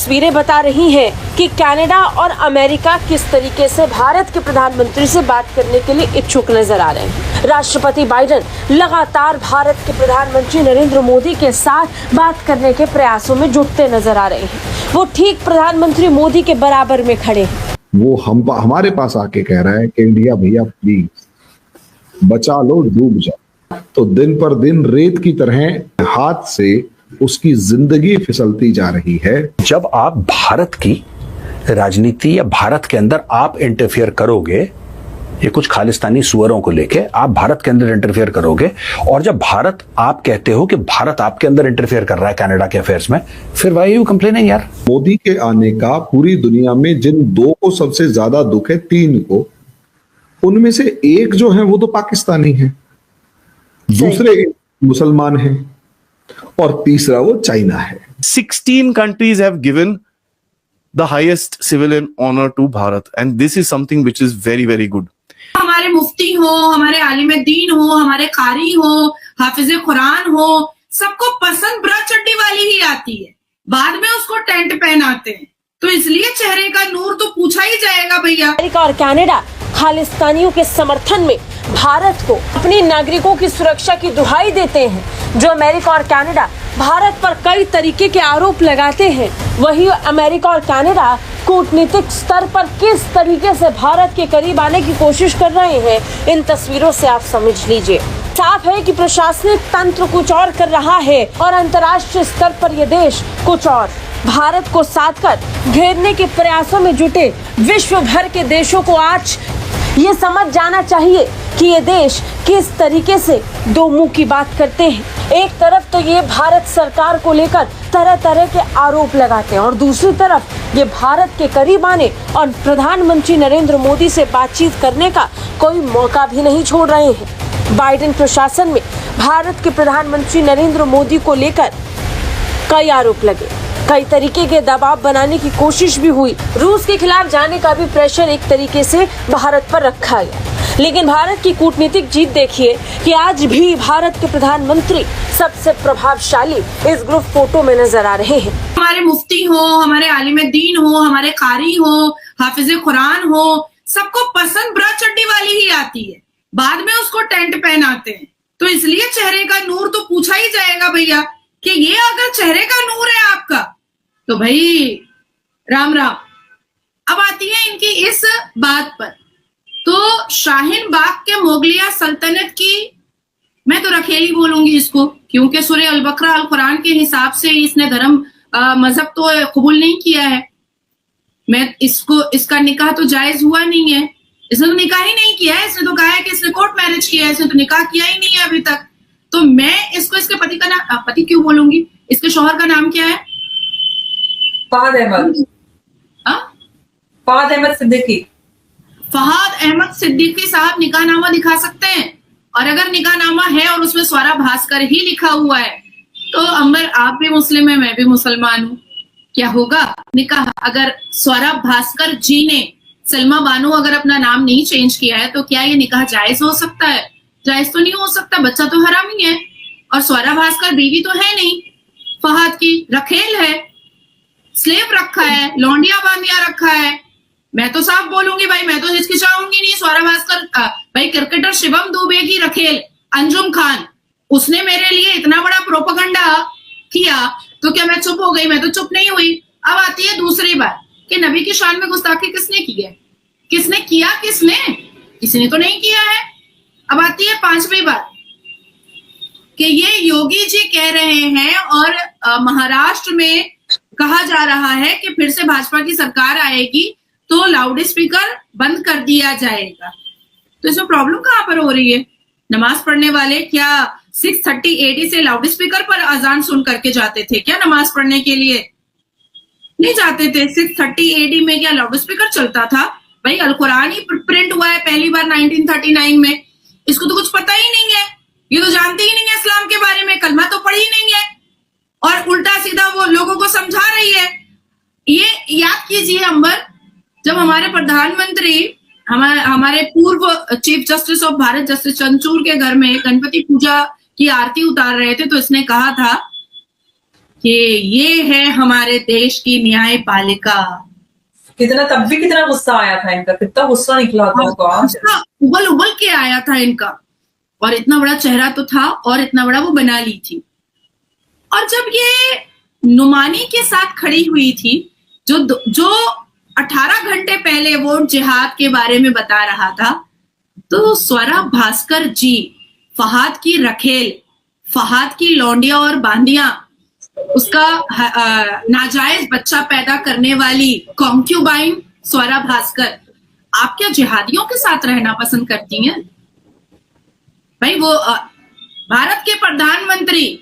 तस्वीरें बता रही हैं कि कनाडा और अमेरिका किस तरीके से भारत के प्रधानमंत्री से बात करने के लिए इच्छुक नजर आ रहे हैं। राष्ट्रपति बाइडेन लगातार भारत के प्रधानमंत्री नरेंद्र मोदी के साथ बात करने के प्रयासों में जुटते नजर आ रहे हैं। वो ठीक प्रधानमंत्री मोदी के बराबर में खड़े हैं। वो हमारे पास आके कह रहा है कि इंडिया भैया प्लीज बचा लो, डूब जाओ। तो दिन पर दिन रेत की तरह हाथ से उसकी जिंदगी फिसलती जा रही है। जब आप भारत की राजनीति या भारत के अंदर आप इंटरफेयर करोगे, ये कुछ खालिस्तानी सुअरों को लेके आप भारत के अंदर इंटरफेयर करोगे, और जब भारत आप कहते हो कि भारत आपके अंदर इंटरफेयर कर रहा है कनाडा के अफेयर्स में, फिर व्हाई यू कंप्लेनिंग यार? मोदी के आने का पूरी दुनिया में जिन दो को सबसे ज्यादा दुख है, तीन को, उनमें से एक जो है वो तो पाकिस्तानी है, दूसरे मुसलमान हैं, और तीसरा वो चाइना है। 16 countries have given the highest civilian honor to Bharat, and this is something which is very very good. हमारे मुफ्ती हो, हमारे आलिम दीन हो, हमारे कारी हो, हाफिज कुरान हो, सबको पसंद ब्रा चड्डी वाली ही आती है, बाद में उसको टेंट पहनाते हैं। तो इसलिए चेहरे का नूर तो पूछा ही जाएगा भैया। अमेरिका और कनाडा खालिस्तानियों के समर्थन में भारत को अपने नागरिकों की सुरक्षा की दुहाई देते हैं। जो अमेरिका और कनाडा भारत पर कई तरीके के आरोप लगाते हैं, वही अमेरिका और कनाडा कूटनीतिक स्तर पर किस तरीके से भारत के करीब आने की कोशिश कर रहे हैं, इन तस्वीरों से आप समझ लीजिए। साफ है कि प्रशासनिक तंत्र कुछ और कर रहा है और अंतर्राष्ट्रीय स्तर पर यह देश कुछ और। भारत को साथ कर घेरने के प्रयासों में जुटे विश्व भर के देशों को आज ये समझ जाना चाहिए कि ये देश किस तरीके से दो मुंह की बात करते हैं। एक तरफ तो ये भारत सरकार को लेकर तरह तरह के आरोप लगाते हैं, और दूसरी तरफ ये भारत के करीब आने और प्रधानमंत्री नरेंद्र मोदी से बातचीत करने का कोई मौका भी नहीं छोड़ रहे हैं। बाइडेन प्रशासन में भारत के प्रधानमंत्री नरेंद्र मोदी को लेकर कई आरोप लगे, कई तरीके के दबाव बनाने की कोशिश भी हुई। रूस के खिलाफ जाने का भी प्रेशर एक तरीके से भारत पर रखा गया, लेकिन भारत की कूटनीतिक जीत देखिए कि आज भी भारत के प्रधानमंत्री सबसे प्रभावशाली इस ग्रुप फोटो में नजर आ रहे हैं। हमारे मुफ्ती हो, हमारे आलिम दीन हो, हमारे कारी हो, हाफिज कुरान हो, सबको पसंद ब्रा चड्डी वाली ही आती है, बाद में उसको टेंट पहनाते हैं। तो इसलिए चेहरे का नूर तो पूछा ही जाएगा भैया कि ये अगर चेहरे का नूर है आपका, तो भाई राम राम। अब आती है इनकी इस बात पर, तो शाहीन बाग के मोगलिया सल्तनत की, मैं तो रखेली बोलूंगी इसको, क्योंकि सूरह अल बकरा अल कुरान के हिसाब से इसने धर्म मजहब तो कबूल नहीं किया है। मैं इसका निकाह तो जायज हुआ नहीं है, इसने तो निकाह ही नहीं किया है। इसने तो कहा है कि इसने कोर्ट मैरिज किया है, इसने तो निकाह किया ही नहीं है अभी तक। तो मैं इसको इसके पति का नाम, पति क्यों बोलूंगी, इसके शौहर का नाम क्या है? फहद अहमद। फहद अहमद सिद्दीकी। फहद अहमद सिद्दीकी साहब निकाहनामा दिखा सकते हैं, और अगर निकाहनामा है और उसमें स्वरा भास्कर ही लिखा हुआ है, तो अंबर आप भी मुस्लिम है, मैं भी मुसलमान हूँ, क्या होगा निकाह? अगर स्वरा भास्कर जी ने, सलमा बानो अगर अपना नाम नहीं चेंज किया है, तो क्या ये निकाह जायज हो सकता है? जायज तो नहीं हो सकता, बच्चा तो हरामी है, और स्वरा भास्कर बीवी तो है नहीं, फहद की रखेल है, स्लेव रखा है, लौंडिया बांधिया रखा है। मैं तो साफ बोलूंगी भाई, मैं तो हिचकिचाऊंगी नहीं। स्वरा भास्कर भाई, क्रिकेटर शिवम दुबे की रखेल अंजुम खान, उसने मेरे लिए इतना बड़ा प्रोपेगेंडा किया, तो क्या मैं चुप हो गई? मैं तो चुप नहीं हुई। अब आती है दूसरी बात कि नबी की शान में गुस्ताखी किसने की है? किसने किया? किसी ने तो नहीं किया है। अब आती है पांचवी बात कि ये योगी जी कह रहे हैं, और महाराष्ट्र में कहा जा रहा है कि फिर से भाजपा की सरकार आएगी तो लाउड स्पीकर बंद कर दिया जाएगा। तो इसमें प्रॉब्लम कहां पर हो रही है? नमाज पढ़ने वाले क्या 630 AD से लाउड स्पीकर पर अजान सुन करके जाते थे क्या नमाज पढ़ने के लिए? नहीं जाते थे। 630 AD में क्या लाउड स्पीकर चलता था? भाई अल कुरान ही प्रिंट हुआ है पहली बार 1939 में। इसको तो कुछ पता ही नहीं है, ये तो जानते ही नहीं है इस्लाम के बारे में, कलमा तो पढ़ी ही नहीं है, और उल्टा सीधा वो लोगों को समझा रही है। ये याद कीजिए अंबर, जब हमारे प्रधानमंत्री हमारे पूर्व chief justice of Bharat justice Chandrachud के घर में गणपति पूजा की आरती उतार रहे थे, तो इसने कहा था कि ये है हमारे देश की न्यायपालिका। कितना, तब भी कितना गुस्सा आया था इनका, कितना गुस्सा निकला था गॉड। गुस्सा उबल उबल के आया था इनका, और इतना बड़ा चेहरा तो था और इतना बड़ा वो बना ली थी। और जब ये नुमानी के साथ खड़ी हुई थी, जो 18 घंटे पहले वोट जिहाद के बारे में बता रहा था, तो स्वरा भास्कर जी, फहाद की रखेल, फहाद की लौंडिया और बांदिया, उसका नाजायज बच्चा पैदा करने वाली कॉन्क्यूबाइन स्वरा भास्कर, आप क्या जिहादियों के साथ रहना पसंद करती हैं? भाई वो भारत के प्रधानमंत्री,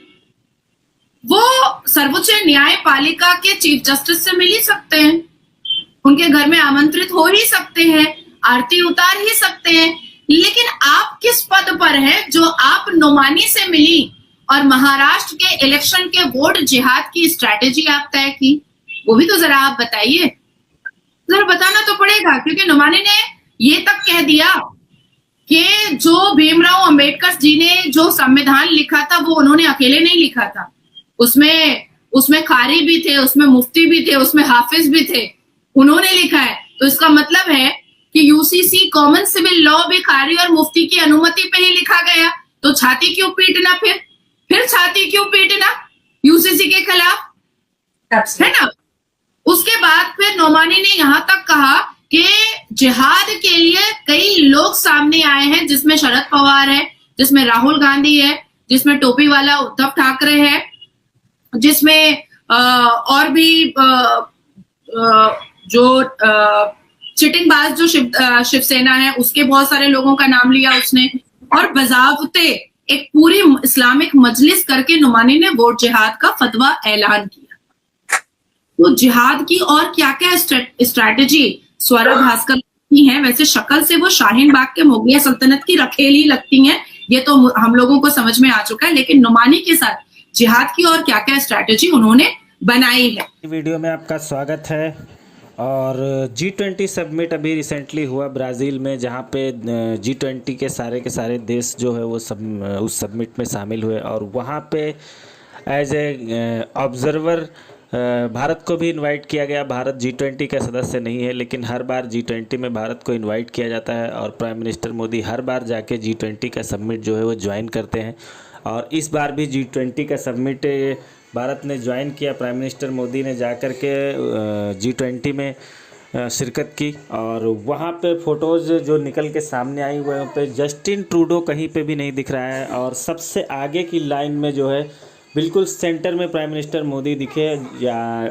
वो सर्वोच्च न्यायपालिका के चीफ जस्टिस से मिल ही सकते हैं, उनके घर में आमंत्रित हो ही सकते हैं, आरती उतार ही सकते हैं, लेकिन आप किस पद पर हैं जो आप नुमानी से मिली और महाराष्ट्र के इलेक्शन के वोट जिहाद की स्ट्रैटेजी आप तय की? वो भी तो जरा आप बताइए, जरा बताना तो पड़ेगा, क्योंकि नुमानी ने ये तक कह दिया कि जो भीमराव अंबेडकर जी ने जो संविधान लिखा था वो उन्होंने अकेले नहीं लिखा था, उसमें कारी भी थे, उसमें मुफ्ती भी थे, उसमें हाफिज भी थे, उन्होंने लिखा है। तो इसका मतलब है कि यूसीसी कॉमन सिविल लॉ भी कारी और मुफ्ती की अनुमति पे ही लिखा गया, तो छाती क्यों पीटना? फिर छाती क्यों पीटना यूसीसी के खिलाफ, है ना? उसके बाद फिर नोमानी ने यहां तक कहा कि जिहाद के लिए कई लोग सामने आए हैं, जिसमें शरद पवार है, जिसमें राहुल गांधी है, जिसमें टोपी वाला उद्धव ठाकरे है, जिसमें और भी जो चिटिंगबाज जो शिवसेना है उसके बहुत सारे लोगों का नाम लिया उसने, और बजावते एक पूरी इस्लामिक मजलिस करके नुमानी ने वोट जिहाद का फतवा ऐलान किया। तो जिहाद की और क्या क्या स्ट्रैटेजी स्वरा भास्कर की है, वैसे शक्ल से वो शाहीन बाग के मुगलिया सल्तनत की रखेली लगती हैं, ये तो हम लोगों को समझ में आ चुका है, लेकिन नुमानी के साथ जिहाद की और क्या क्या स्ट्रैटेजी उन्होंने बनाई है। वीडियो में आपका स्वागत है। और G20 समिट अभी रिसेंटली हुआ ब्राज़ील में, जहाँ पे G20 के सारे देश जो है वो सब उस समिट में शामिल हुए, और वहाँ पे एज ए ऑब्जर्वर भारत को भी इनवाइट किया गया। भारत G20 का सदस्य नहीं है, लेकिन हर बार G20 में भारत को इनवाइट किया जाता है, और प्राइम मिनिस्टर मोदी हर बार जाके G20 का समिट जो है वो ज्वाइन करते हैं। और इस बार भी G20 का समिट भारत ने ज्वाइन किया, प्राइम मिनिस्टर मोदी ने जाकर के G20 में शिरकत की, और वहाँ पे फ़ोटोज़ जो निकल के सामने आई वहाँ पे जस्टिन ट्रूडो कहीं पे भी नहीं दिख रहा है, और सबसे आगे की लाइन में जो है बिल्कुल सेंटर में प्राइम मिनिस्टर मोदी दिखे।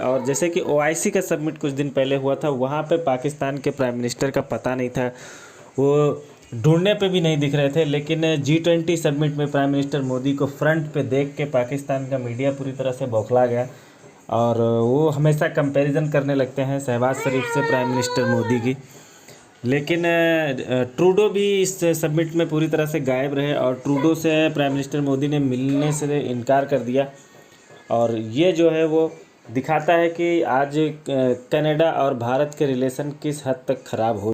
और जैसे कि OIC का समिट कुछ दिन पहले हुआ था, वहाँ पे पाकिस्तान के प्राइम मिनिस्टर का पता नहीं था, वो ढूंढने पे भी नहीं दिख रहे थे, लेकिन G20 समिट में प्राइम मिनिस्टर मोदी को फ्रंट पे देख के पाकिस्तान का मीडिया पूरी तरह से बौखला गया, और वो हमेशा कंपैरिजन करने लगते हैं शहबाज शरीफ से प्राइम मिनिस्टर मोदी की। लेकिन ट्रूडो भी इस समिट में पूरी तरह से गायब रहे, और ट्रूडो से प्राइम मिनिस्टर मोदी ने मिलने से इनकार कर दिया, और ये जो है वो दिखाता है कि आज कनाडा और भारत के रिलेशन किस हद तक ख़राब हो